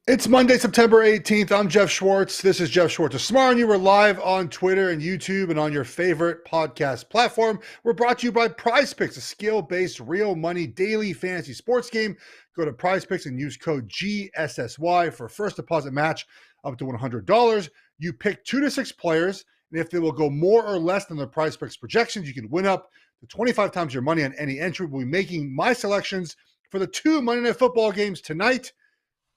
It's Monday, September 18th. I'm Geoff Schwartz. This is Geoff Schwartz. Tomorrow, you were live on Twitter and YouTube and on your favorite podcast platform. We're brought to you by Prize Picks, a skill-based, real money daily fantasy sports game. Go to Prize Picks and use code GSSY for a first deposit match up to $100. You pick 2 to 6 players, and if they will go more or less than the Prize Picks projections, you can win up to 25 times your money on any entry. We'll be making my selections for the 2 Monday Night Football games tonight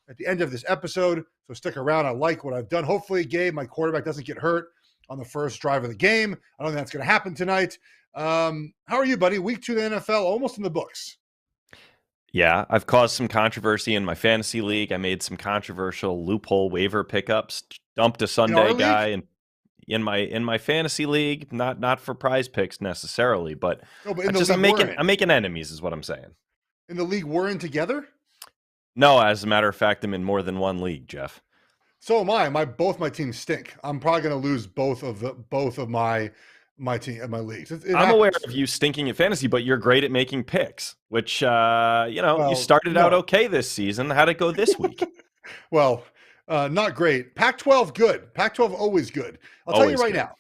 at the end of this episode. So stick around. I like what I've done. Hopefully, Gabe, my quarterback, doesn't get hurt on the first drive of the game. I don't think that's going to happen tonight. How are you, buddy? Week 2 of the NFL, almost in the books. Yeah, I've caused some controversy in my fantasy league. I made some controversial loophole waiver pickups, dumped a Sunday guy and in my fantasy league, not for Prize Picks necessarily, but, no, but I'm making enemies is what I'm saying. In the league we're in together? No, as a matter of fact, I'm in more than one league, Geoff. So am I. Both my teams stink. I'm probably going to lose both of my leagues. I'm aware of you stinking at fantasy, but you're great at making picks, which you started out okay this season. How'd it go this week? Well, not great. Pac-12 good. Pac-12 always good. I'll tell you right now.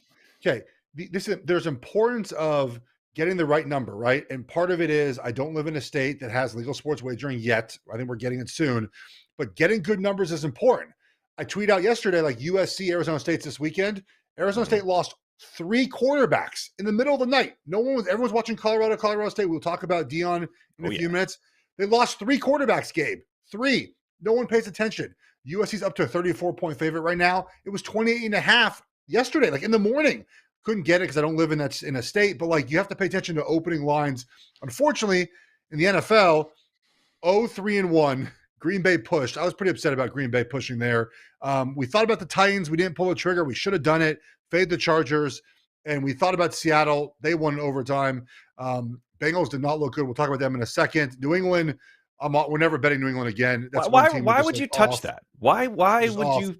Okay, there's importance of getting the right number, right? And part of it is I don't live in a state that has legal sports wagering yet. I think we're getting it soon. But getting good numbers is important. I tweeted out yesterday, like USC, Arizona State's this weekend. Arizona State lost 3 quarterbacks in the middle of the night. Everyone's watching Colorado State. We'll talk about Dion in a few minutes. They lost 3 quarterbacks, Gabe. 3. No one pays attention. USC's up to a 34-point favorite right now. It was 28.5 yesterday, like in the morning. Couldn't get it because I don't live in a state, but like you have to pay attention to opening lines. Unfortunately, in the NFL, 0-3-1, Green Bay pushed. I was pretty upset about Green Bay pushing there. We thought about the Titans. We didn't pull the trigger. We should have done it. Fade the Chargers. And we thought about Seattle. They won in overtime. Bengals did not look good. We'll talk about them in a second. New England, we're never betting New England again. That's why would you touch that? Why would you?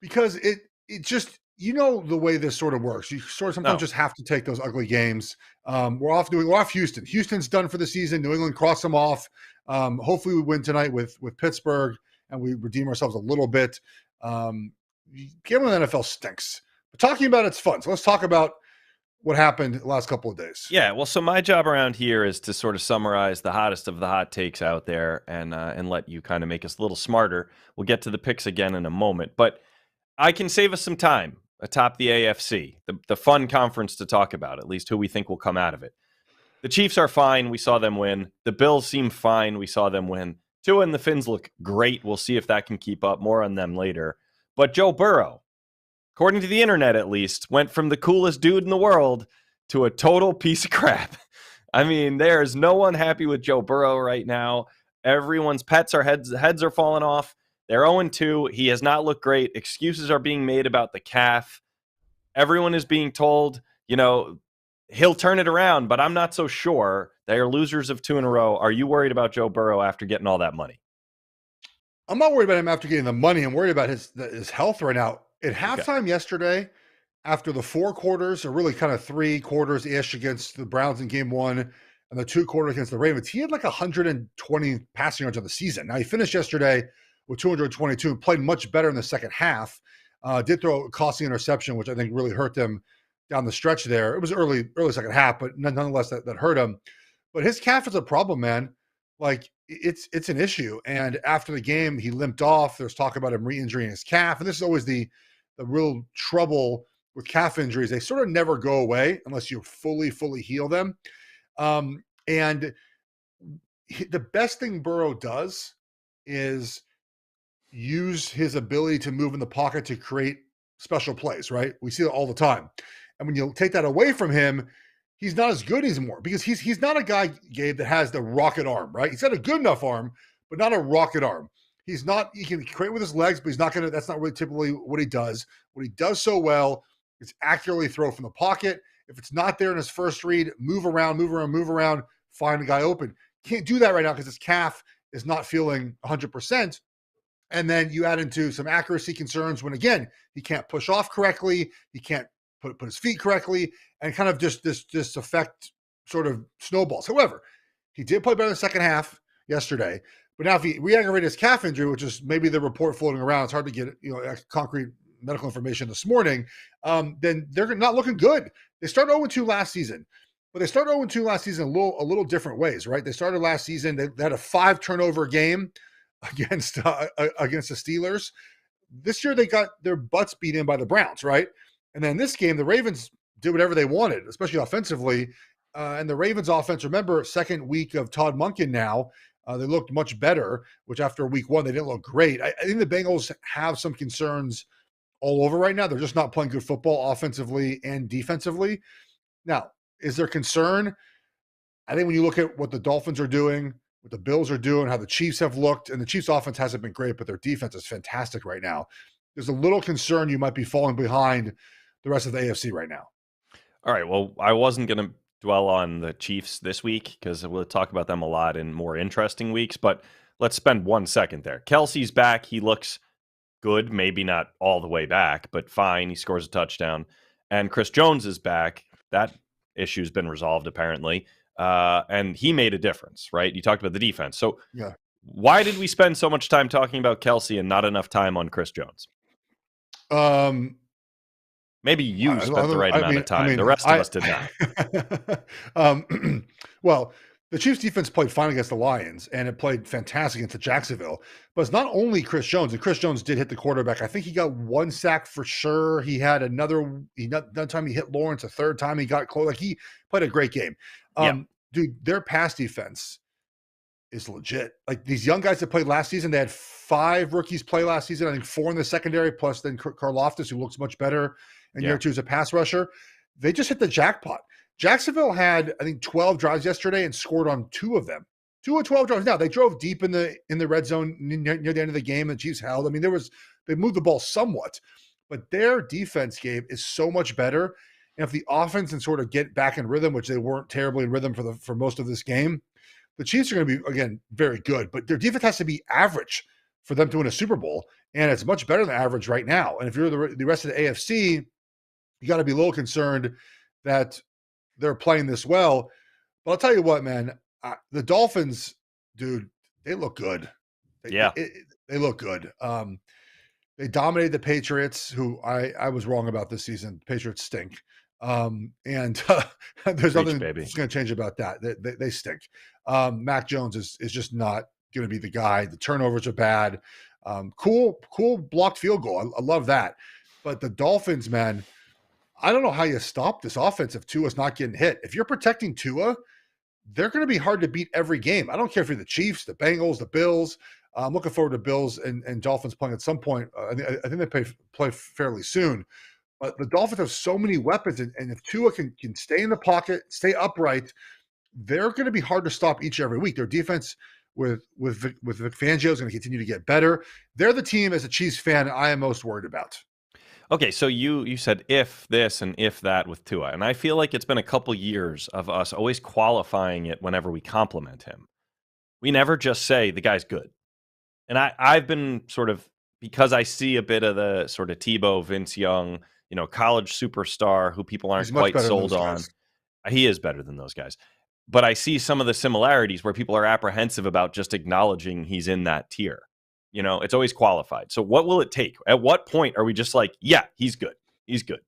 Because it just – you know the way this sort of works. You sort of sometimes just have to take those ugly games. We're off Houston. Houston's done for the season. New England crossed them off. Hopefully we win tonight with Pittsburgh and we redeem ourselves a little bit. Gambling in the NFL stinks. But talking about it's fun. So let's talk about what happened the last couple of days. Yeah, well, so my job around here is to sort of summarize the hottest of the hot takes out there and let you kind of make us a little smarter. We'll get to the picks again in a moment. But I can save us some time atop the AFC, the fun conference to talk about, at least who we think will come out of it. The Chiefs are fine. We saw them win. The Bills seem fine. We saw them win. Tua and the Finns look great. We'll see if that can keep up. More on them later. But Joe Burrow, according to the internet at least, went from the coolest dude in the world to a total piece of crap. I mean, there's no one happy with Joe Burrow right now. Everyone's heads are falling off. They're 0-2. He has not looked great. Excuses are being made about the calf. Everyone is being told, he'll turn it around, but I'm not so sure. They are losers of 2 in a row. Are you worried about Joe Burrow after getting all that money? I'm not worried about him after getting the money. I'm worried about his health right now. At halftime yesterday, after the 4 quarters, or really kind of 3 quarters-ish against the Browns in game 1 and the 2 quarters against the Ravens, he had like 120 passing yards on the season. Now, he finished yesterday with 222 and played much better in the second half. Did throw a costly interception, which I think really hurt them down the stretch there. It was early second half, but nonetheless that hurt him. But his calf is a problem, man. Like it's an issue. And after the game, he limped off. There's talk about him re-injuring his calf. And this is always the real trouble with calf injuries. They sort of never go away unless you fully heal them. And the best thing Burrow does is use his ability to move in the pocket to create special plays, right? We see that all the time. And when you take that away from him, he's not as good anymore because he's not a guy, Gabe, that has the rocket arm, right? He's got a good enough arm, but not a rocket arm. He can create with his legs, but that's not really typically what he does. What he does so well is accurately throw from the pocket. If it's not there in his first read, move around, find the guy open. Can't do that right now because his calf is not feeling 100%. And then you add into some accuracy concerns when, again, he can't push off correctly. He can't put his feet correctly, and kind of just this effect sort of snowballs. However, he did play better in the second half yesterday, But now if he re-aggravated his calf injury, which is maybe the report floating around, it's hard to get concrete medical information this morning, then they're not looking good. They started 0-2 last season, but they started 0-2 last season a little different ways, right? They started last season, they had a 5 turnover game against the Steelers. This year they got their butts beat in by the Browns, right? And then this game, the Ravens did whatever they wanted, especially offensively. And the Ravens offense, remember, second week of Todd Monken now, they looked much better, which after week 1, they didn't look great. I think the Bengals have some concerns all over right now. They're just not playing good football offensively and defensively. Now, is there concern? I think when you look at what the Dolphins are doing, what the Bills are doing, how the Chiefs have looked, and the Chiefs offense hasn't been great, but their defense is fantastic right now. There's a little concern you might be falling behind the rest of the AFC right now. All right. Well, I wasn't going to dwell on the Chiefs this week because we'll talk about them a lot in more interesting weeks, but let's spend 1 second there. Kelsey's back. He looks good, maybe not all the way back, but fine. He scores a touchdown. And Chris Jones is back. That issue's been resolved, apparently. And he made a difference, right? You talked about the defense. So yeah, why did we spend so much time talking about Kelsey and not enough time on Chris Jones? Maybe you spent the right amount of time. The rest of us did not. Well, the Chiefs defense played fine against the Lions, and it played fantastic against Jacksonville. But it's not only Chris Jones, and Chris Jones did hit the quarterback. I think he got 1 sack for sure. He had another time he hit Lawrence, a third time he got close. Like, he played a great game. Dude, their pass defense is legit. Like, these young guys that played last season, they had 5 rookies play last season. I think 4 in the secondary, plus then Karlaftis, who looks much better in year 2 as a pass rusher. They just hit the jackpot. Jacksonville had, I think, 12 drives yesterday and scored on 2 of them. 2 of 12 drives. Now, they drove deep in the red zone near the end of the game. The Chiefs held. I mean, they moved the ball somewhat, but their defense, Gabe, is so much better. And if the offense can sort of get back in rhythm, which they weren't terribly in rhythm for most of this game, the Chiefs are going to be, again, very good. But their defense has to be average for them to win a Super Bowl, and it's much better than average right now. And if you're the rest of the AFC, you got to be a little concerned that they're playing this well. But I'll tell you what, man, the Dolphins, dude, they look good. They look good. They dominated the Patriots, who I was wrong about this season. The Patriots stink. And there's nothing that's going to change about that. They stink. Mac Jones is just not going to be the guy. The turnovers are bad. Cool blocked field goal. I love that. But the Dolphins, man, I don't know how you stop this offense if Tua's not getting hit. If you're protecting Tua, they're going to be hard to beat every game. I don't care if you're the Chiefs, the Bengals, the Bills. I'm looking forward to Bills and Dolphins playing at some point. I think they play fairly soon. But the Dolphins have so many weapons, and if Tua can stay in the pocket, stay upright, they're going to be hard to stop each and every week. Their defense with Vic Fangio is going to continue to get better. They're the team, as a Chiefs fan, I am most worried about. Okay, so you said if this and if that with Tua, and I feel like it's been a couple years of us always qualifying it whenever we compliment him. We never just say the guy's good. And I've been sort of, because I see a bit of the sort of Tebow, Vince Young, college superstar who people aren't quite sold on. He is better than those guys. But I see some of the similarities where people are apprehensive about just acknowledging he's in that tier. It's always qualified. So what will it take? At what point are we just like, yeah, he's good. He's good.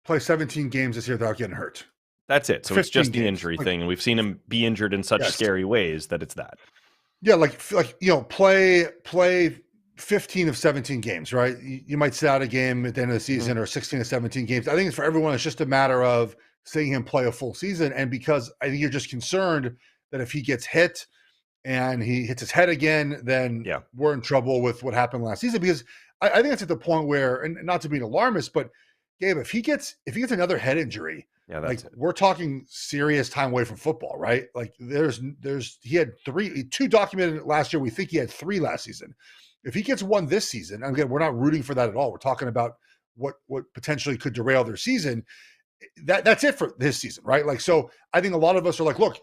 Play 17 games this year without getting hurt. That's it. So it's just the injury thing. And we've seen him be injured in such scary ways that it's that. Yeah, play 15 of 17 games, right? You might sit out a game at the end of the season or 16 of 17 games. I think it's for everyone. It's just a matter of seeing him play a full season. And because I think you're just concerned that if he gets hit and he hits his head again, then we're in trouble with what happened last season. Because I think it's at the point where, and not to be an alarmist, but Gabe, if he gets another head injury, we're talking serious time away from football, right? Like he had 2 documented last year. We think he had 3 last season. If he gets 1 this season, and again, we're not rooting for that at all. We're talking about what potentially could derail their season. That's it for this season, right? Like, so I think a lot of us are like, look,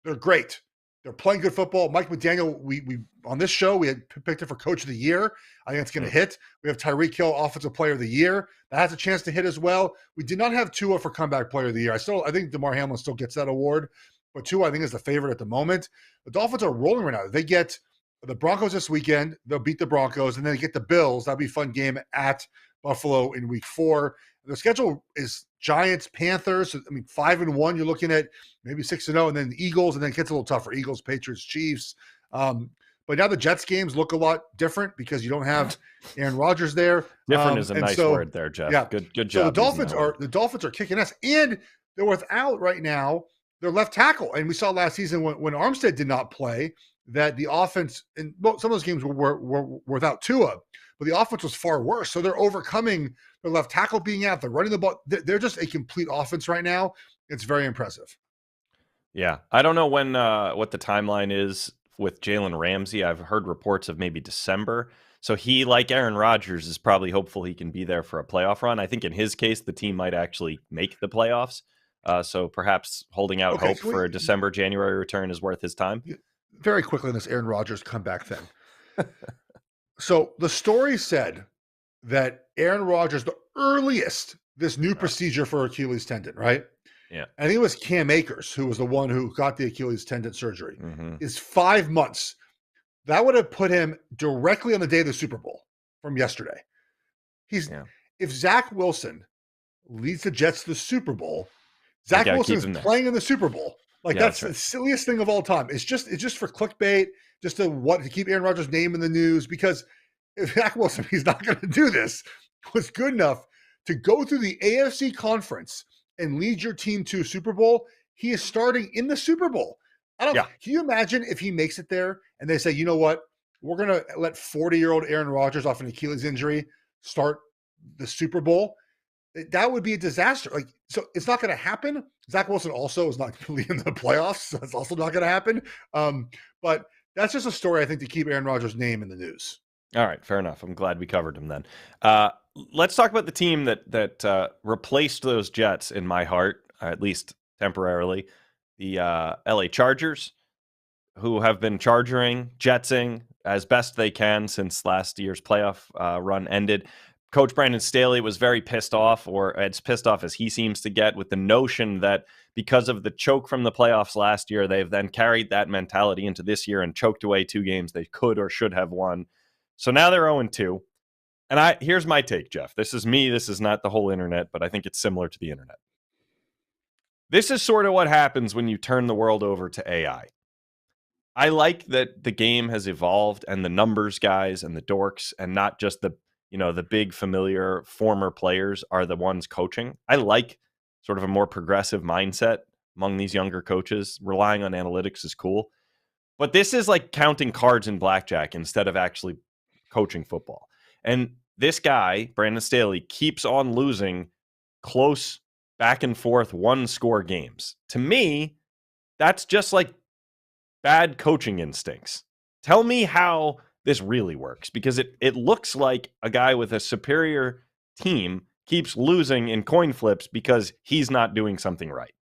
they're great. They're playing good football. Mike McDaniel, we on this show, we had picked him for Coach of the Year. I think it's going to hit. We have Tyreek Hill, Offensive Player of the Year. That has a chance to hit as well. We did not have Tua for Comeback Player of the Year. I think DeMar Hamlin still gets that award. but Tua, I think, is the favorite at the moment. The Dolphins are rolling right now. They get the Broncos this weekend. They'll beat the Broncos, and then they get the Bills. That'll be a fun game at Buffalo in week 4. The schedule is Giants, Panthers. I mean, 5-1. You're looking at maybe 6-0, and then the Eagles, and then it gets a little tougher. Eagles, Patriots, Chiefs. But now the Jets games look a lot different because you don't have Aaron Rodgers there. Different is a nice word there, Geoff. Yeah, good job. So the Dolphins are kicking ass, and they're without right now their left tackle. And we saw last season when Armstead did not play that the offense, and some of those games were without Tua, but the offense was far worse. So they're overcoming their left tackle being out. They're running the ball. They're just a complete offense right now. It's very impressive. Yeah, I don't know when what the timeline is with Jalen Ramsey. I've heard reports of maybe December. So he, like Aaron Rodgers, is probably hopeful he can be there for a playoff run. I think in his case, the team might actually make the playoffs. So perhaps holding out hope for a December, January return is worth his time. Very quickly on this Aaron Rodgers comeback thing. So the story said that Aaron Rodgers, the earliest, this new procedure for Achilles tendon, right? Yeah. I think it was Cam Akers who was the one who got the Achilles tendon surgery, is 5 months. That would have put him directly on the day of the Super Bowl from yesterday. If Zach Wilson leads the Jets to the Super Bowl, Zach Wilson is playing in the Super Bowl. Like, that's the silliest thing of all time. It's just for clickbait, just to keep Aaron Rodgers' name in the news, because if Zach Wilson, he's not going to do this, was good enough to go through the AFC conference and lead your team to a Super Bowl, he is starting in the Super Bowl. Can you imagine if he makes it there and they say, you know what, we're going to let 40-year-old Aaron Rodgers off an Achilles injury start the Super Bowl? That would be a disaster. Like, so it's not going to happen. Zach Wilson also is not going to be in the playoffs. So that's also not going to happen. But that's just a story, I think, to keep Aaron Rodgers' name in the news. All right, fair enough. I'm glad we covered him then. Let's talk about the team that replaced those Jets in my heart, at least temporarily. The LA Chargers, who have been jetsing as best they can since last year's playoff run ended. Coach Brandon Staley was very pissed off, or as pissed off as he seems to get, with the notion that because of the choke from the playoffs last year, they've then carried that mentality into this year and choked away 2 games they could or should have won. So now they're 0-2. And here's my take, Geoff. This is me. This is not the whole internet, but I think it's similar to the internet. This is sort of what happens when you turn the world over to AI. I like that the game has evolved and the numbers guys and the dorks and not just the big familiar former players are the ones coaching. I like sort of a more progressive mindset among these younger coaches. Relying on analytics is cool. But this is like counting cards in blackjack instead of actually coaching football. And this guy, Brandon Staley, keeps on losing close back and forth 1-score games. To me, that's just like bad coaching instincts. Tell me how this really works, because it looks like a guy with a superior team keeps losing in coin flips because he's not doing something right.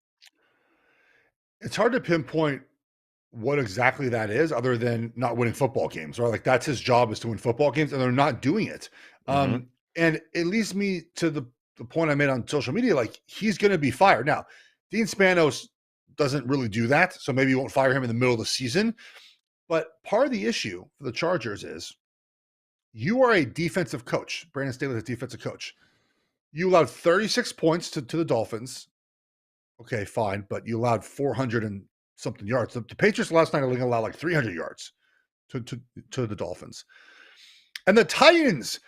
It's hard to pinpoint what exactly that is, other than not winning football games, right? Like, that's his job, is to win football games, and they're not doing it. And it leads me to the point I made on social media, like, he's going to be fired. Now, Dean Spanos doesn't really do that, so maybe you won't fire him in the middle of the season. But part of the issue for the Chargers is you are a defensive coach. Brandon Staley is a defensive coach. You allowed 36 points to the Dolphins. Okay, fine, but you allowed 400 and something yards. The Patriots last night only allowed like 300 yards to the Dolphins. And the Titans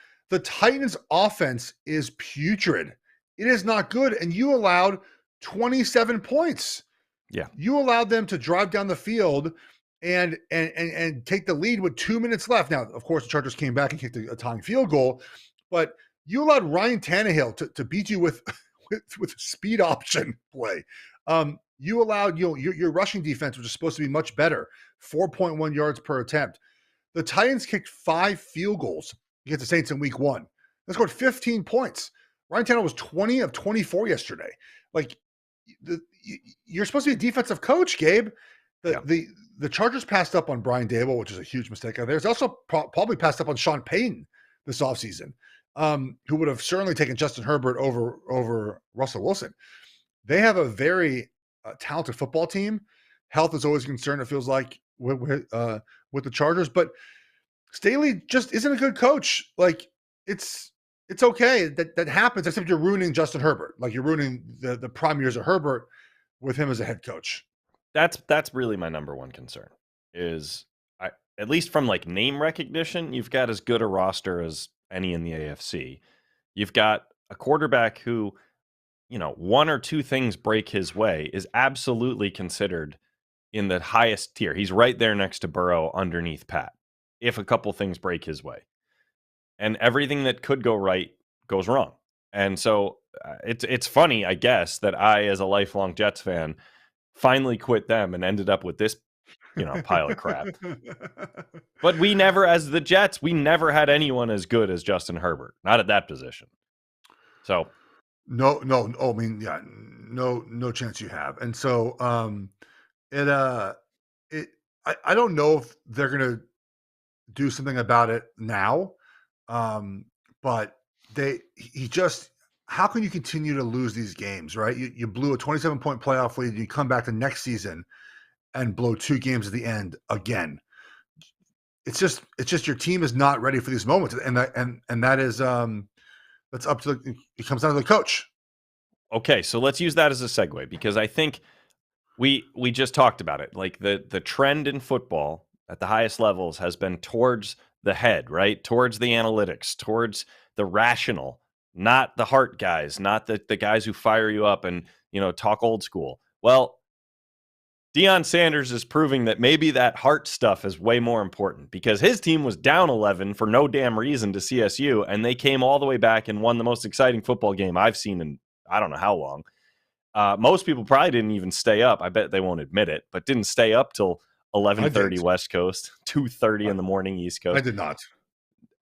offense is putrid. It is not good. And you allowed 27 points. Yeah. You allowed them to drive down the field and take the lead with 2 minutes left. Now, of course, the Chargers came back and kicked a tying field goal, but you allowed Ryan Tannehill to beat you with speed option play. You allowed your rushing defense, which is supposed to be much better, 4.1 yards per attempt. The Titans kicked 5 field goals against the Saints in week 1. They scored 15 points. Ryan Tannehill was 20 of 24 yesterday. Like, you're supposed to be a defensive coach, Gabe. The Chargers passed up on Brian Daboll, which is a huge mistake out there. It's also probably passed up on Sean Payton this offseason, who would have certainly taken Justin Herbert over Russell Wilson. They have a very talented football team, Health is always a concern, it feels like, with the Chargers. But Staley just isn't a good coach. Like, it's okay. That happens, except you're ruining Justin Herbert. Like, you're ruining the prime years of Herbert with him as a head coach. That's really my number one concern is at least from like name recognition, you've got as good a roster as any in the AFC. You've got a quarterback who, one or two things break his way is absolutely considered in the highest tier. He's right there next to Burrow underneath Pat if a couple things break his way. And everything that could go right goes wrong. And so it's funny, I guess, that I, as a lifelong Jets fan, finally quit them and ended up with this, pile of crap. But we never, as the Jets, we never had anyone as good as Justin Herbert, not at that position. So no, I mean, yeah, no chance you have. And so I don't know if they're gonna do something about it now. But how can you continue to lose these games, right? You blew a 27-point playoff lead, and you come back the next season and blow 2 games at the end again. It's just your team is not ready for these moments, and that is that's up to it comes down to the coach. Okay, so let's use that as a segue because I think we just talked about it. Like the trend in football at the highest levels has been towards the head, right? Towards the analytics, towards the rational, not the heart guys, not the guys who fire you up and, talk old school. Well, Deion Sanders is proving that maybe that heart stuff is way more important because his team was down 11 for no damn reason to CSU, and they came all the way back and won the most exciting football game I've seen in I don't know how long. Most people probably didn't even stay up. I bet they won't admit it, but didn't stay up till 11:30 West Coast, 2:30 in the morning East Coast. I did not.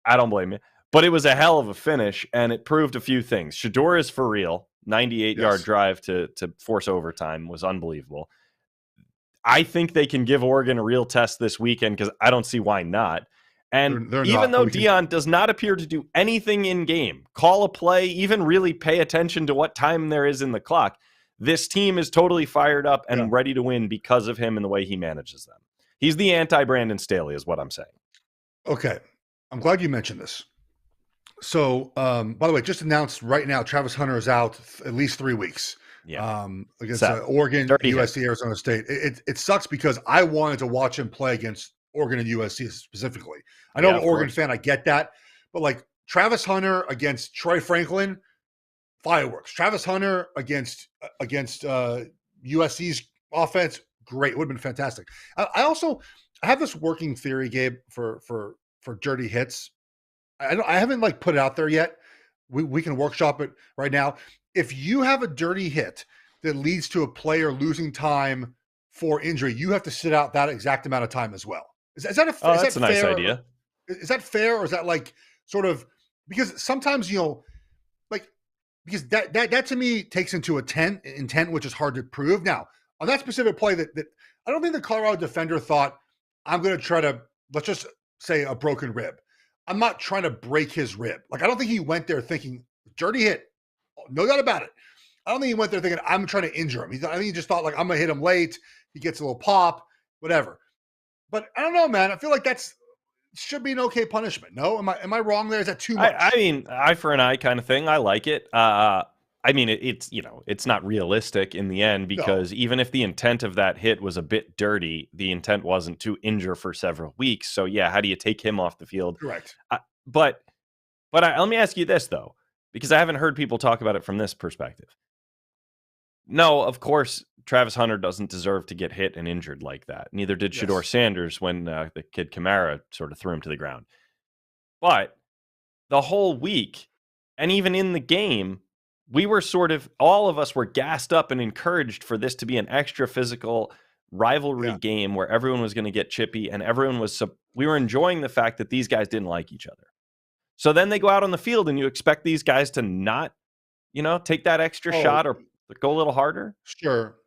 I don't blame you. But it was a hell of a finish, and it proved a few things. Shedeur is for real. 98-yard drive to force overtime was unbelievable. I think they can give Oregon a real test this weekend because I don't see why not. And they're even not, though Deion does not appear to do anything in game, call a play, even really pay attention to what time there is in the clock, this team is totally fired up and ready to win because of him and the way he manages them. He's the anti-Brandon Staley is what I'm saying. Okay. I'm glad you mentioned this. So, by the way, just announced right now, Travis Hunter is out at least 3 weeks. Yeah. Against Oregon, USC, Arizona State. It sucks because I wanted to watch him play against Oregon and USC specifically. I know I'm an Oregon fan. I get that. But like Travis Hunter against Troy Franklin, fireworks. Travis Hunter against USC's offense, great. It would have been fantastic. I have this working theory, Gabe, for dirty hits. I haven't like put it out there yet. We can workshop it right now. If you have a dirty hit that leads to a player losing time for injury, you have to sit out that exact amount of time as well. Is that that's a nice idea? Is that fair, or is that like sort of because sometimes because that to me takes into intent, which is hard to prove. Now on that specific play, that I don't think the Colorado defender thought I'm going to try to let's just say a broken rib. I'm not trying to break his rib. Like I don't think he went there thinking dirty hit. No doubt about it. I don't think he went there thinking, I'm trying to injure him. I think he just thought, like, I'm going to hit him late. He gets a little pop, whatever. But I don't know, man. I feel like should be an okay punishment. No? Am I wrong there? Is that too much? I mean, eye for an eye kind of thing. I like it. I mean, it's not realistic in the end because even if the intent of that hit was a bit dirty, the intent wasn't to injure for several weeks. So, yeah, how do you take him off the field? Correct. But let me ask you this, though. Because I haven't heard people talk about it from this perspective. No, of course, Travis Hunter doesn't deserve to get hit and injured like that. Neither did Shedeur Sanders when the kid Kamara sort of threw him to the ground. But the whole week, and even in the game, we were all of us were gassed up and encouraged for this to be an extra physical rivalry game where everyone was going to get chippy and we were enjoying the fact that these guys didn't like each other. So then they go out on the field and you expect these guys to not, take that extra shot or go a little harder? Sure.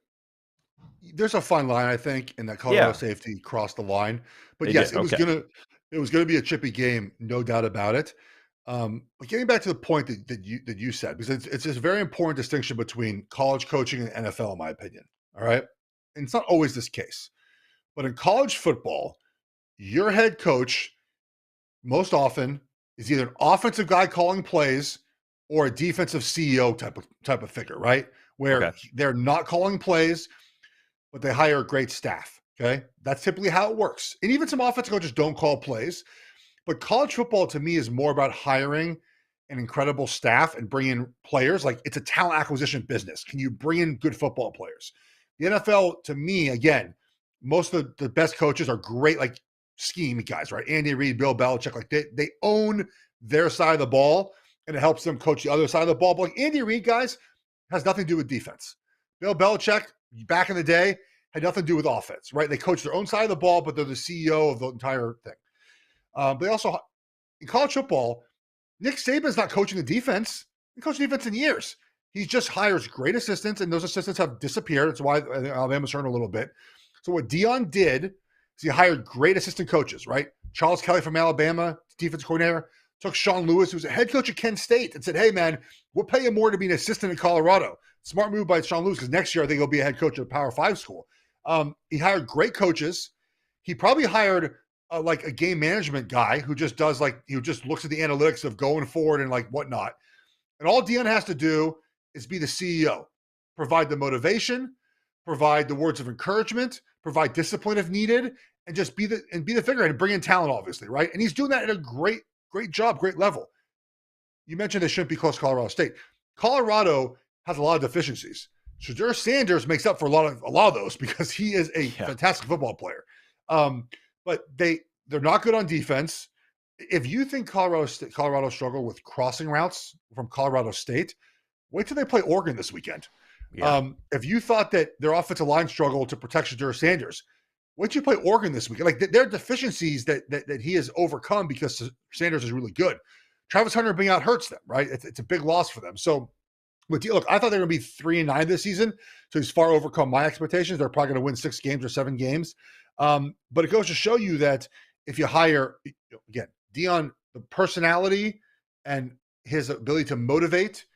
There's a fine line, I think, in that Colorado safety crossed the line. But yes, it was gonna be a chippy game, no doubt about it. But getting back to the point that you said, because it's a very important distinction between college coaching and NFL, in my opinion. All right. and it's not always this case, but in college football, your head coach most often is either an offensive guy calling plays or a defensive CEO type of figure, right? Where Okay. they're not calling plays, but they hire a great staff. Okay. That's typically how it works. And even some offensive coaches don't call plays. But college football to me is more about hiring an incredible staff and bringing in players. Like it's a talent acquisition business. Can you bring in good football players? The NFL, to me, again, most of the best coaches are great, like scheme guys, right? Andy Reid, Bill Belichick, like they own their side of the ball, and it helps them coach the other side of the ball. But like Andy Reid, guys, has nothing to do with defense. Bill Belichick, back in the day, had nothing to do with offense, right? They coach their own side of the ball, but they're the CEO of the entire thing. They also, in college football, Nick Saban's not coaching the defense. He coached defense in years. He just hires great assistants, and those assistants have disappeared. That's why Alabama's turned a little bit. So what Deion did is he hired great assistant coaches, right? Charles Kelly from Alabama, defense coordinator, took Sean Lewis, who's a head coach at Kent State, and said, hey, man, we'll pay you more to be an assistant in Colorado. Smart move by Sean Lewis, because next year I think he'll be a head coach at a Power 5 school. He hired great coaches. He probably hired like a game management guy who just does who just looks at the analytics of going forward and like whatnot. And all Deion has to do is be the CEO, provide the motivation, provide the words of encouragement, provide discipline if needed, and just be the figurehead and bring in talent, obviously, right? And he's doing that at a great job, great level. You mentioned they shouldn't be close to Colorado State. Colorado has a lot of deficiencies. Shedeur Sanders makes up for a lot of those because he is a fantastic football player. But they're not good on defense. If you think Colorado struggled with crossing routes from Colorado State, wait till they play Oregon this weekend. Yeah. If you thought that their offensive line struggled to protect Shedeur Sanders, wait till you play Oregon this weekend. Like there are deficiencies that he has overcome because Sanders is really good. Travis Hunter being out hurts them, right? It's a big loss for them. So look, I thought they were going to be 3-9 this season, so he's far overcome my expectations. They're probably going to win 6 games or 7 games. But it goes to show you that if you hire, again, Deion, the personality and his ability to motivate,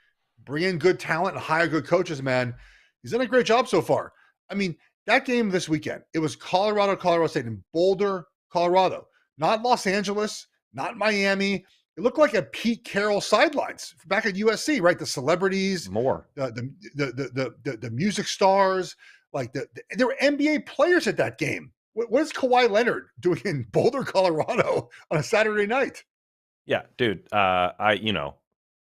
bring in good talent, and hire good coaches, man, he's done a great job so far. I mean, that game this weekend, it was Colorado State in Boulder, Colorado, not Los Angeles, not Miami. It looked like a Pete Carroll sidelines back at USC, right? The celebrities, the music stars, there were NBA players at that game. What is Kawhi Leonard doing in Boulder, Colorado on a Saturday night? Yeah, dude.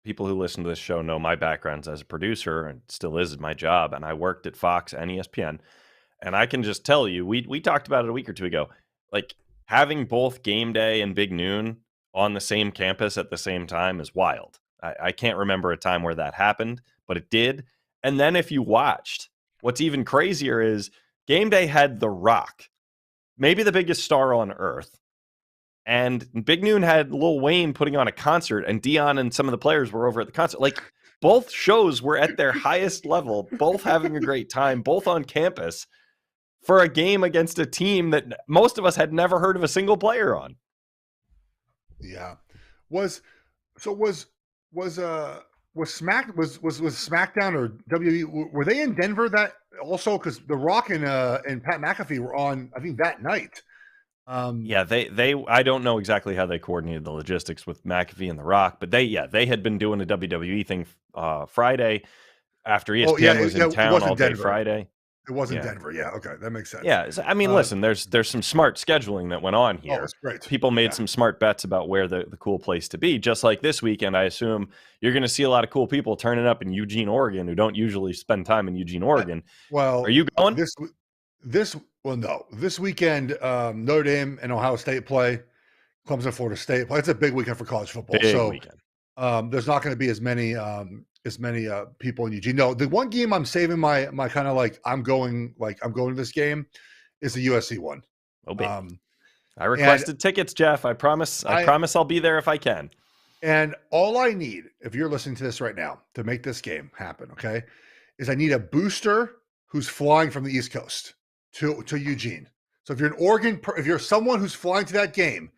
People who listen to this show know my background's as a producer, and still is my job. And I worked at Fox and ESPN. And I can just tell you, we talked about it a week or two ago. Like having both game day and big noon on the same campus at the same time is wild. I can't remember a time where that happened, but it did. And then if you watched, what's even crazier is game day had The Rock, maybe the biggest star on earth. And Big Noon had Lil Wayne putting on a concert, and Deion and some of the players were over at the concert. Like both shows were at their highest level, both having a great time, both on campus for a game against a team that most of us had never heard of a single player on. Yeah. Was SmackDown or WWE, were they in Denver that also? Because The Rock and Pat McAfee were on, I think, that night. They I don't know exactly how they coordinated the logistics with McAfee and The Rock, but they had been doing a WWE thing Friday after ESPN was in town all day Friday. It wasn't Denver. Yeah. Okay. That makes sense. Yeah. I mean, listen, there's some smart scheduling that went on here. Oh, it's great. People made some smart bets about where the cool place to be. Just like this weekend, I assume you're going to see a lot of cool people turning up in Eugene, Oregon, who don't usually spend time in Eugene, Oregon. Well, are you going? No. This weekend, Notre Dame and Ohio State play. Clemson, Florida State play. It's a big weekend for college football. Big weekend. There's not going to be as many people in Eugene. No, the one game I'm saving my kind of I'm going to this game is the USC one. Oh, I requested tickets, Jeff. I promise I'll be there if I can. And all I need, if you're listening to this right now, to make this game happen, okay, is I need a booster who's flying from the East Coast to Eugene. So if you're in Oregon, if you're someone who's flying to that game,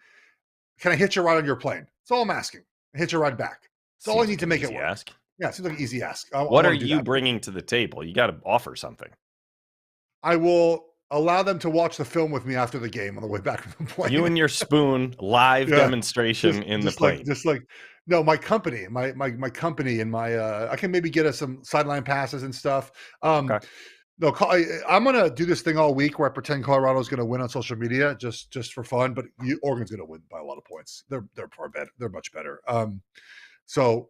can I hitch a ride on your plane? That's all I'm asking. Hitch a ride back. That's all I need to make it work. Ask. Yeah, it seems like an easy ask. What are you bringing to the table? You got to offer something. I will allow them to watch the film with me after the game on the way back from the You plane. and your spoon live Yeah, demonstration in the just like plane. no, my company, my company, and my I can maybe get us some sideline passes and stuff. Um, Okay. no, I'm gonna do this thing all week where I pretend Colorado's gonna win on social media just for fun, but Oregon's gonna win by a lot of points. They're far better. They're much better. So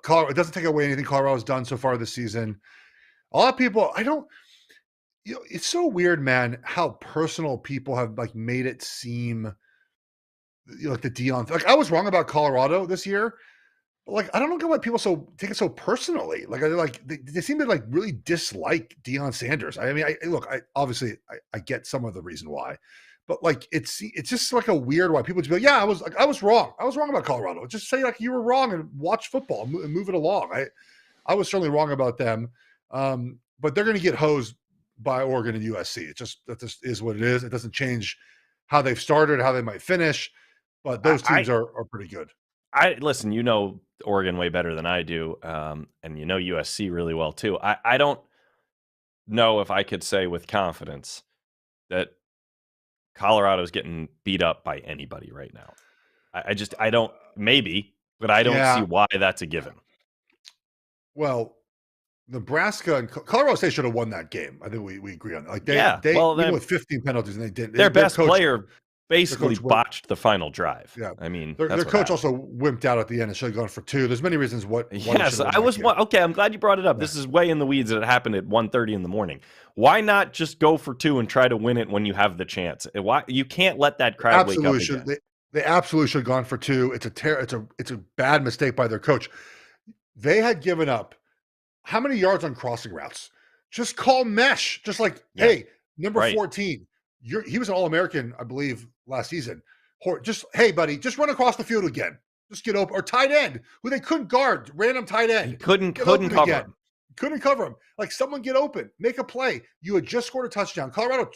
Colorado, it doesn't take away anything Colorado's done so far this season. A lot of people, I don't. It's so weird, man, how personal people have like made it seem like the Dion. Like I was wrong about Colorado this year, but like I don't know why people take it so personally. Like they seem to like really dislike Deion Sanders. I mean, I obviously I get some of the reason why, but like it's just like a weird why people just be like, yeah, I was wrong. I was wrong about Colorado. Just say like you were wrong and watch football and move it along. I was certainly wrong about them, but they're going to get hosed by Oregon and USC. That just is what it is. It doesn't change how they've started, how they might finish, but those teams are pretty good. I listen, Oregon way better than I do, and USC really well too. I don't know if I could say with confidence that Colorado's getting beat up by anybody right now. I don't, maybe, but I don't see why that's a given. Well, Nebraska and Colorado State should have won that game. I think we agree on that. Like they even with 15 penalties and they didn't. Their best player basically botched the final drive. Yeah, I mean, their coach also wimped out at the end and should have gone for 2. There's many reasons what. Yes, I was okay. I'm glad you brought it up. Yeah. This is way in the weeds. That it happened at 1:30 in the morning. Why not just go for 2 and try to win it when you have the chance? Why you can't let that crowd wake up again. They absolutely should have gone for 2. It's a bad mistake by their coach. They had given up how many yards on crossing routes? Just call mesh. Just like, hey, number 14. He was an All-American, I believe, last season. Hey, buddy, just run across the field again. Just get open. Or tight end, who they couldn't guard, random tight end. He couldn't cover him. Couldn't cover him. Like someone get open, make a play. You had just scored a touchdown. Colorado,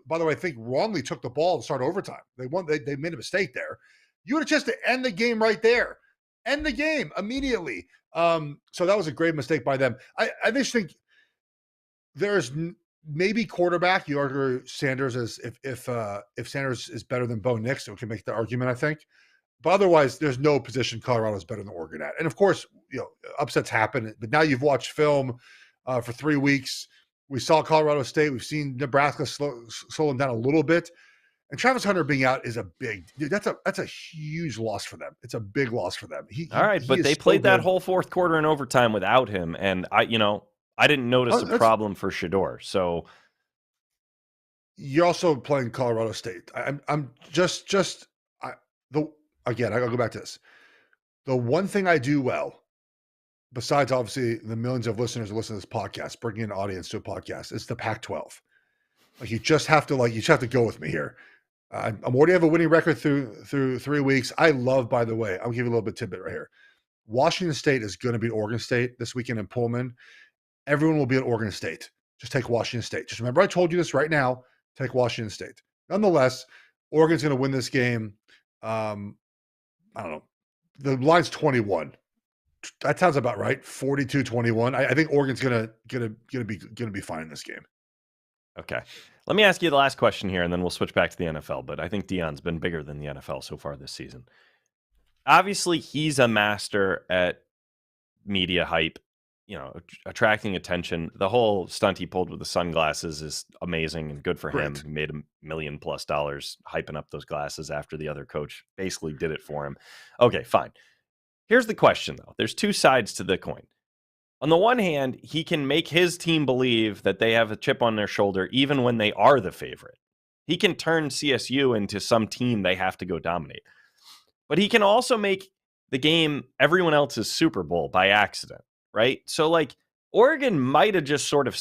by the way, I think wrongly took the ball and started overtime. They made a mistake there. You had a chance to end the game right there. End the game immediately. So that was a great mistake by them. I just think there's maybe quarterback. You argue Sanders as if Sanders is better than Bo Nix, we can make the argument, I think. But otherwise, there's no position Colorado is better than Oregon at. And of course, upsets happen. But now you've watched film for 3 weeks. We saw Colorado State. We've seen Nebraska slow them down a little bit. And Travis Hunter being out is that's a huge loss for them. It's a big loss for them. But they played that whole fourth quarter in overtime without him, and I didn't notice a problem for Shedeur. So you're also playing Colorado State. Again, I'll go back to this. The one thing I do well, besides obviously the millions of listeners who listen to this podcast, bringing an audience to a podcast, is the Pac-12. Like you just have to go with me here. I'm already have a winning record through 3 weeks. I love, by the way, I'll give you a little bit of tidbit right here. Washington State is going to beat Oregon State this weekend in Pullman. Everyone will be at Oregon State. Just take Washington State. Just remember I told you this right now. Take Washington State. Nonetheless, Oregon's going to win this game. I don't know. The line's 21. That sounds about right. 42-21. I think Oregon's gonna be fine in this game. Okay. Let me ask you the last question here, and then we'll switch back to the NFL. But I think Deion's been bigger than the NFL so far this season. Obviously, he's a master at media hype, attracting attention. The whole stunt he pulled with the sunglasses is amazing and good for him. He made $1 million+ hyping up those glasses after the other coach basically did it for him. Okay, fine. Here's the question, though. There's 2 sides to the coin. On the one hand, he can make his team believe that they have a chip on their shoulder even when they are the favorite. He can turn CSU into some team they have to go dominate. But he can also make the game everyone else's Super Bowl by accident, right? So, like, Oregon might have just sort of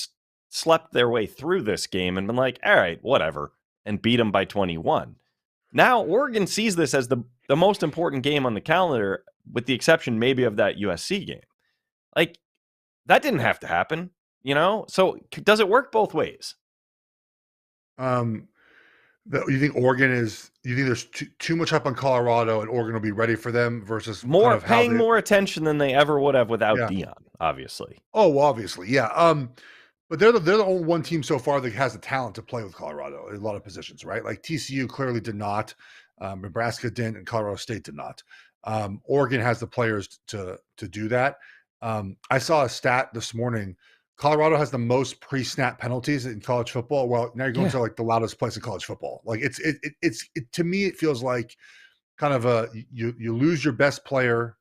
slept their way through this game and been like, all right, whatever, and beat them by 21. Now, Oregon sees this as the most important game on the calendar, with the exception maybe of that USC game. Like, that didn't have to happen, So does it work both ways? You think Oregon is? You think there's too much up on Colorado, and Oregon will be ready for them versus paying more attention than they ever would have without Deion, obviously. Oh, obviously, yeah. But they're the only one team so far that has the talent to play with Colorado in a lot of positions, right? Like TCU clearly did not, Nebraska didn't, and Colorado State did not. Oregon has the players to do that. I saw a stat this morning. Colorado has the most pre-snap penalties in college football. Well, now you're going to like the loudest place in college football. Like it's to me it feels like kind of a you lose your best player.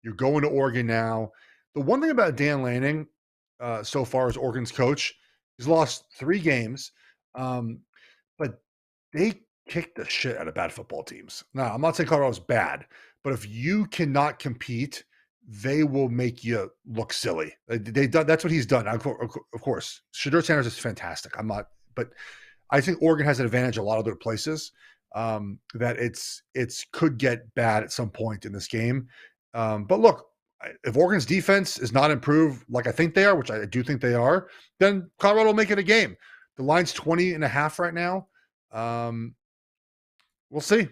You're going to Oregon now. The one thing about Dan Lanning so far as Oregon's coach, he's lost 3 games, but they kick the shit out of bad football teams. Now, I'm not saying Colorado's bad, but if you cannot compete, they will make you look silly. That's what he's done. Of course, Shedeur Sanders is fantastic. I'm not, but I think Oregon has an advantage a lot of other places. That it's could get bad at some point in this game. But look, if Oregon's defense is not improved like I think they are, which I do think they are, then Colorado will make it a game. The line's 20.5 right now. We'll see.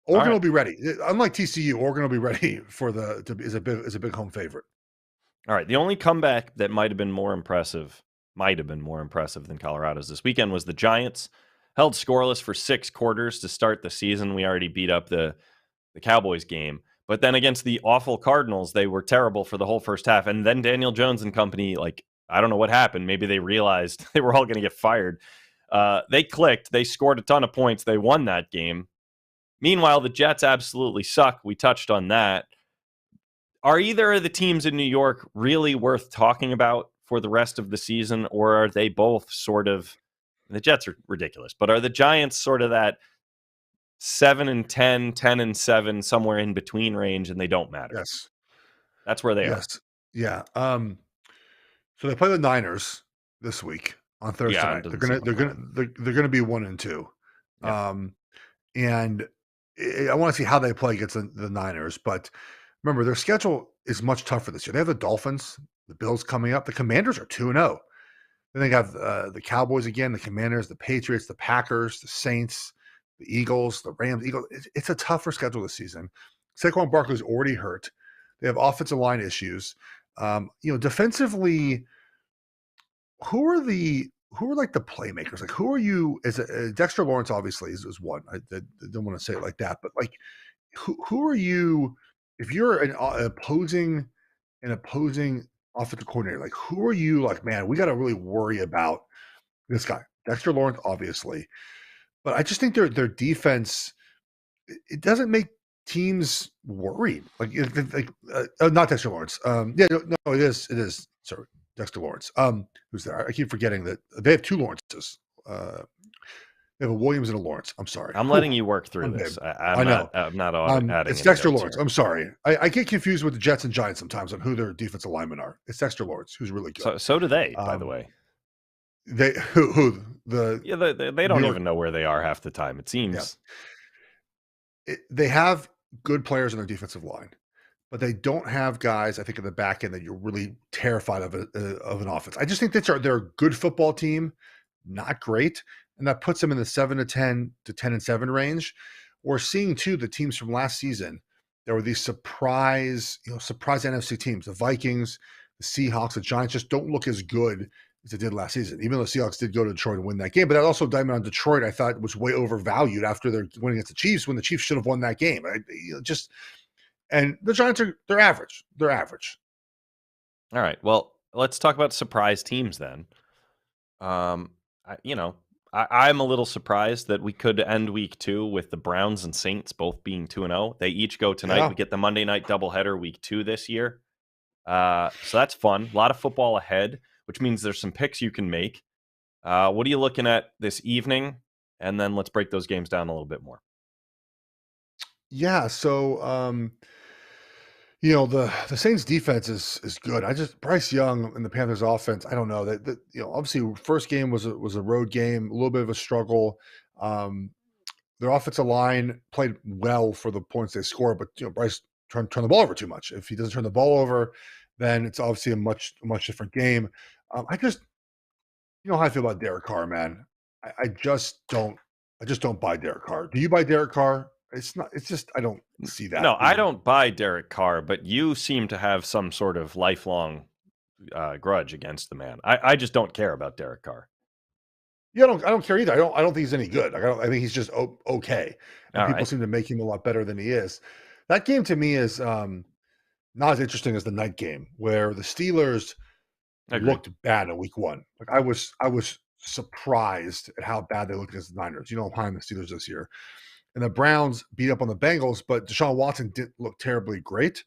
Oregon will be ready. Unlike TCU, Oregon will be ready for is a big home favorite. All right. The only comeback that might have been more impressive than Colorado's this weekend was the Giants. Held scoreless for 6 quarters to start the season. We already beat up the Cowboys game. But then against the awful Cardinals, they were terrible for the whole first half. And then Daniel Jones and company, like, I don't know what happened. Maybe they realized they were all going to get fired. They clicked. They scored a ton of points. They won that game. Meanwhile, the Jets absolutely suck. We touched on that. Are either of the teams in New York really worth talking about for the rest of the season, or are they both sort of, the Jets are ridiculous, but are the Giants sort of that 7-10, 10-7, somewhere in between range, and they don't matter? Yes. That's where they are. Yeah. So they play the Niners this week on Thursday night. They're gonna be 1-2. Yeah. And I want to see how they play against the Niners, but remember their schedule is much tougher this year. They have the Dolphins, the Bills coming up. The Commanders are 2-0. Then they got the Cowboys again, the Commanders, the Patriots, the Packers, the Saints, the Eagles, the Rams. It's a tougher schedule this season. Saquon Barkley's already hurt. They have offensive line issues. Defensively, who are like the playmakers? Like, who are you? Dexter Lawrence obviously is one. I don't want to say it like that, but like, who are you? If you're an opposing offensive coordinator, like, who are you? Like, man, we got to really worry about this guy, Dexter Lawrence, obviously. But I just think their defense, it doesn't make teams worried. Like not Dexter Lawrence. It is. Sorry, Dexter Lawrence. Who's there? I keep forgetting that they have 2 Lawrences. They have a Williams and a Lawrence. I'm sorry. I'm letting you work through this. I know. I'm not adding. It's Dexter Lawrence. Here. I'm sorry. I get confused with the Jets and Giants sometimes on who their defensive linemen are. It's Dexter Lawrence, who's really good. So do they, by the way. They they don't even know where they are half the time. It seems. Yeah. They have good players on their defensive line, but they don't have guys, I think, in the back end that you're really terrified of an offense. I just think they're a good football team, not great, and that puts them in the 7-10 to 10-7 range. We're seeing too the teams from last season. There were these surprise NFC teams. The Vikings, the Seahawks, the Giants just don't look as good as they did last season. Even though the Seahawks did go to Detroit and win that game, but that also diamond on Detroit, I thought, was way overvalued after their win against the Chiefs, when the Chiefs should have won that game. And the Giants they're average. They're average. All right. Well, let's talk about surprise teams then. I'm a little surprised that we could end week 2 with the Browns and Saints both being 2-0. They each go tonight. Yeah. We get the Monday night doubleheader week 2 this year. So that's fun. A lot of football ahead, which means there's some picks you can make. What are you looking at this evening? And then let's break those games down a little bit more. Yeah. So, the Saints defense is good. Bryce Young and the Panthers offense, I don't know that, obviously first game was a road game, a little bit of a struggle. Their offensive line played well for the points they scored, but Bryce turn the ball over too much. If he doesn't turn the ball over, then it's obviously a much different game. I just, how I feel about Derek Carr, man. I just don't buy Derek Carr. Do you buy Derek Carr? It's just, I don't see that. No, I don't buy Derek Carr, but you seem to have some sort of lifelong grudge against the man. I just don't care about Derek Carr. Yeah, I don't care either. I don't think he's any good. I think he's just okay, and All people right, seem to make him a lot better than he is. That game to me is not as interesting as the night game where the Steelers agreed. looked bad in week 1. Like I was surprised at how bad they looked against the Niners. I'm high on the Steelers this year. And the Browns beat up on the Bengals, but Deshaun Watson didn't look terribly great.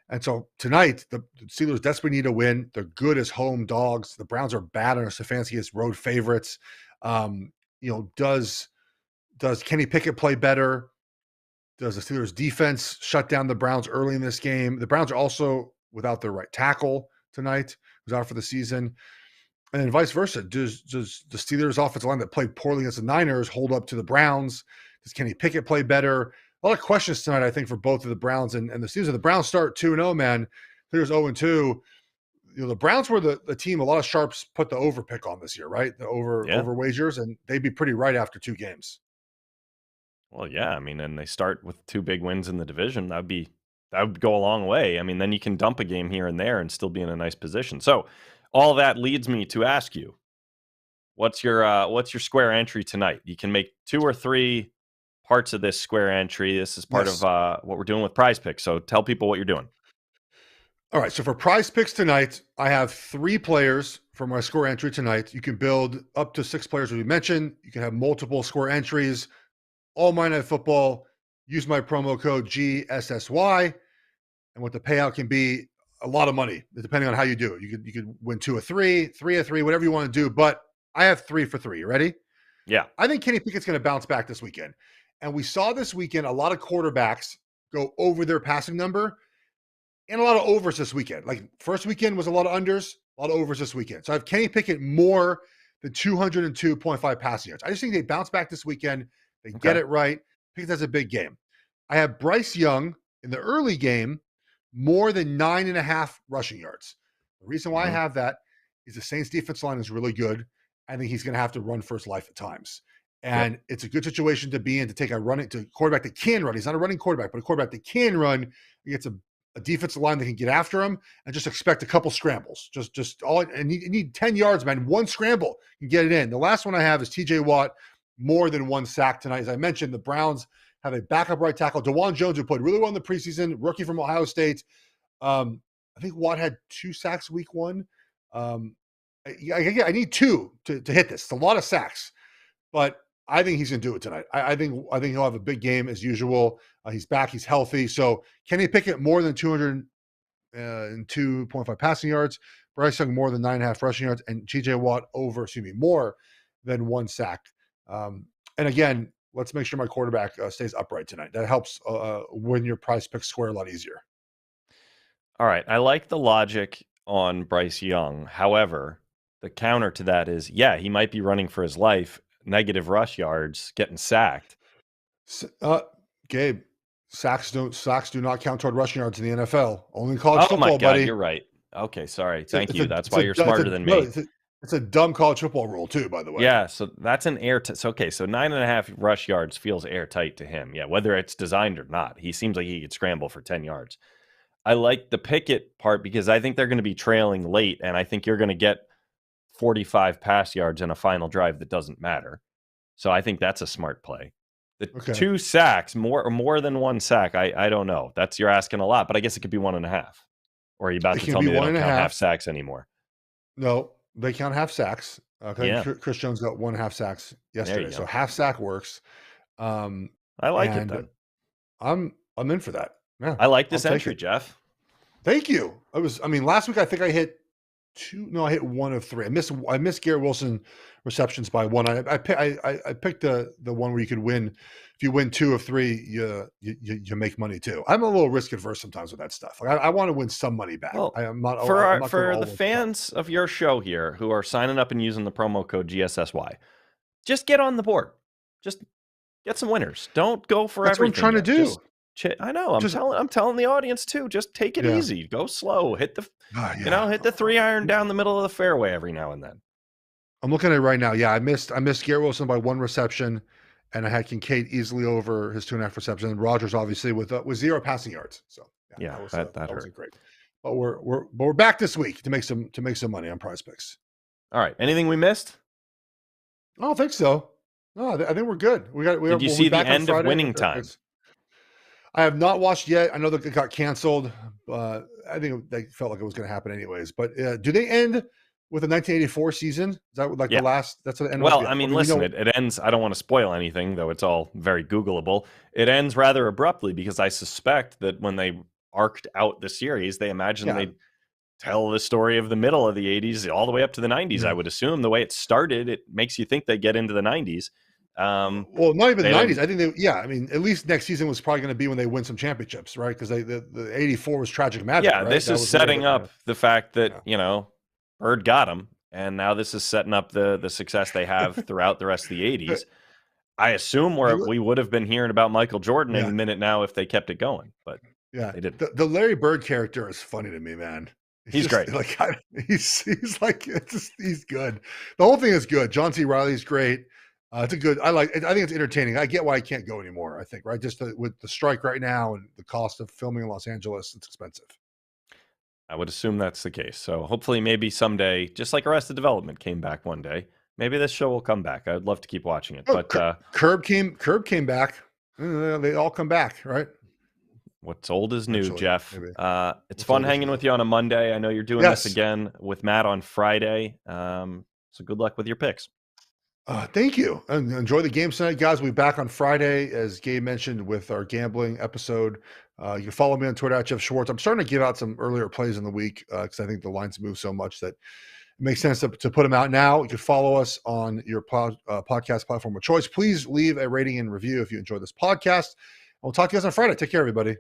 And so tonight, the Steelers desperately need a win. They're good as home dogs. The Browns are bad under Stefanski as road favorites. Um, does Kenny Pickett play better? Does the Steelers defense shut down the Browns early in this game? The Browns are also without their right tackle tonight, who's out for the season. And then vice versa. Does the Steelers offensive line that played poorly against the Niners hold up to the Browns? Does Kenny Pickett play better? A lot of questions tonight, I think, for both of the Browns and the Steelers. The Browns start 2-0, man. Steelers 0-2. The Browns were the team a lot of sharps put the over pick on this year, right? The Yeah. over wagers, and they'd be pretty right after 2 games. Well, yeah. I mean, and they start with 2 big wins in the division. That would go a long way. I mean, then you can dump a game here and there and still be in a nice position. So, all that leads me to ask you, what's your square entry tonight? You can make 2 or 3 parts of this square entry. This is part of Yes. what we're doing with Prize Picks. So, tell people what you're doing. All right. So for prize picks tonight, I have 3 players for my score entry tonight. You can build up to 6 players, as we mentioned. You can have multiple score entries. All Monday Night Football. Use my promo code GSSY, and what the payout can be a lot of money, depending on how you do it. You could win 2 or 3, 3 or 3, whatever you want to do. But I have 3 for 3. You ready? Yeah. I think Kenny Pickett's going to bounce back this weekend. And we saw this weekend a lot of quarterbacks go over their passing number and a lot of overs this weekend. Like first weekend was a lot of unders, a lot of overs this weekend. So I have Kenny Pickett more than 202.5 passing yards. I just think they bounce back this weekend. They get Okay. it right. Pickett has a big game. I have Bryce Young in the early game more than 9.5 rushing yards. The reason why I Mhm. have that is the Saints defense line is really good. I think he's going to have to run for his life at times. Yep. And it's a good situation to be in to take a running to quarterback that can run. He's not a running quarterback, but a quarterback that can run. He gets a defensive line that can get after him and just expect a couple scrambles. Just all and you need 10 yards, man. One scramble, you get it in. The last one I have is TJ Watt, more than 1 sack tonight. As I mentioned, the Browns have a backup right tackle, DeJuan Jones, who played really well in the preseason, rookie from Ohio State. I think Watt had 2 sacks week 1. I need 2 to hit this. It's a lot of sacks, but I think he's going to do it tonight. I think he'll have a big game as usual. He's back. He's healthy. So Kenny Pickett more than 202.5 passing yards. Bryce Young more than 9.5 rushing yards, and TJ Watt more than 1 sack. And again, let's make sure my quarterback stays upright tonight. That helps win your prize pick square a lot easier. All right. I like the logic on Bryce Young. However, the counter to that is, yeah, he might be running for his life, negative rush yards, getting sacked. Gabe, sacks do not count toward rushing yards in the NFL. Only in college Oh my football, God, buddy. you're right. Okay, sorry. It's a, Thank it's you. a, That's it's why a, you're it's a, smarter than no, me. it's a dumb college football rule too, by the way. Yeah, so that's an so okay, so 9.5 rush yards feels airtight to him. Yeah, whether it's designed or not. He seems like he could scramble for 10 yards. I like the Pickett part because I think they're going to be trailing late, and I think you're going to get 45 pass yards in a final drive that doesn't matter. So I think that's a smart play. The Okay. 2 sacks, more than 1 sack, I don't know. You're asking a lot, but I guess it could be 1.5. Or are you about It to can tell be me they one don't and a count half half. sacks anymore? No, they count half sacks. Okay. Yeah, Chris Jones got 1.5 sacks there you yesterday. So go. half sack works. Um, I like it and then. I'm in for that. Yeah, I like I'll this take entry, it. Jeff. Thank you. Last week I think I hit 2. No, I hit 1 of 3. I missed Garrett Wilson receptions by 1. I picked the one where you could win. If you win 2 of 3, you make money too. I'm a little risk adverse sometimes with that stuff. Like I want to win some money back. Well, I'm not going for all the in. fans of your show here who are signing up and using the promo code GSSY, just get on the board. Just get some winners. Don't go for That's what I'm everything trying to yet. do. I know. Just I'm telling the audience too. Just take it yeah. easy. Go slow. Hit the Yeah. hit the 3-iron down the middle of the fairway every now and then. I'm looking at it right now. Yeah, I missed Garrett Wilson by 1 reception, and I had Kincaid easily over his 2.5 receptions. And Rogers obviously with 0 passing yards. So Yeah, that that hurt. wasn't great. but we're back this week to make some money on Prize Picks. All right. Anything we missed? I don't think so. No, I think we're good. Did you see the end of Winning Time? I have not watched yet. I know that it got canceled. I think they felt like it was going to happen anyways. But do they end with the 1984 season? Is that like the last? That's what the end. Well, I mean, listen, it ends. I don't want to spoil anything, though it's all very Googleable. It ends rather abruptly because I suspect that when they arced out the series, they imagined they'd tell the story of the middle of the 80s all the way up to the 90s. I would assume the way it started, it makes you think they get into the 90s. Well, not even the 90s. I think I mean, at least next season was probably going to be when they win some championships, right? Because the 84 was Tragic Magic. Yeah, right? This is setting up the fact that Bird got him, and now this is setting up the success they have throughout the rest of the 80s. I assume we would have been hearing about Michael Jordan in a minute now if they kept it going, but they didn't. The Larry Bird character is funny to me, man. He's great. Like he's like he's good. The whole thing is good. John C. Reilly's great. It's a good. I think it's entertaining. I get why I can't go anymore. I think right, just with the strike right now and the cost of filming in Los Angeles, it's expensive. I would assume that's the case. So hopefully, maybe someday, just like Arrested Development came back one day, maybe this show will come back. I'd love to keep watching it. But Curb came back. They all come back, right? What's old is new, Geoff. It's fun hanging with you on a Monday. I know you're doing this again with Matt on Friday. So good luck with your picks. Thank you. And enjoy the game tonight, guys. We'll be back on Friday, as Gabe mentioned, with our gambling episode. You can follow me on Twitter at Geoff Schwartz. I'm starting to give out some earlier plays in the week because I think the lines move so much that it makes sense to put them out now. You can follow us on your podcast platform of choice. Please leave a rating and review if you enjoy this podcast. We'll talk to you guys on Friday. Take care, everybody.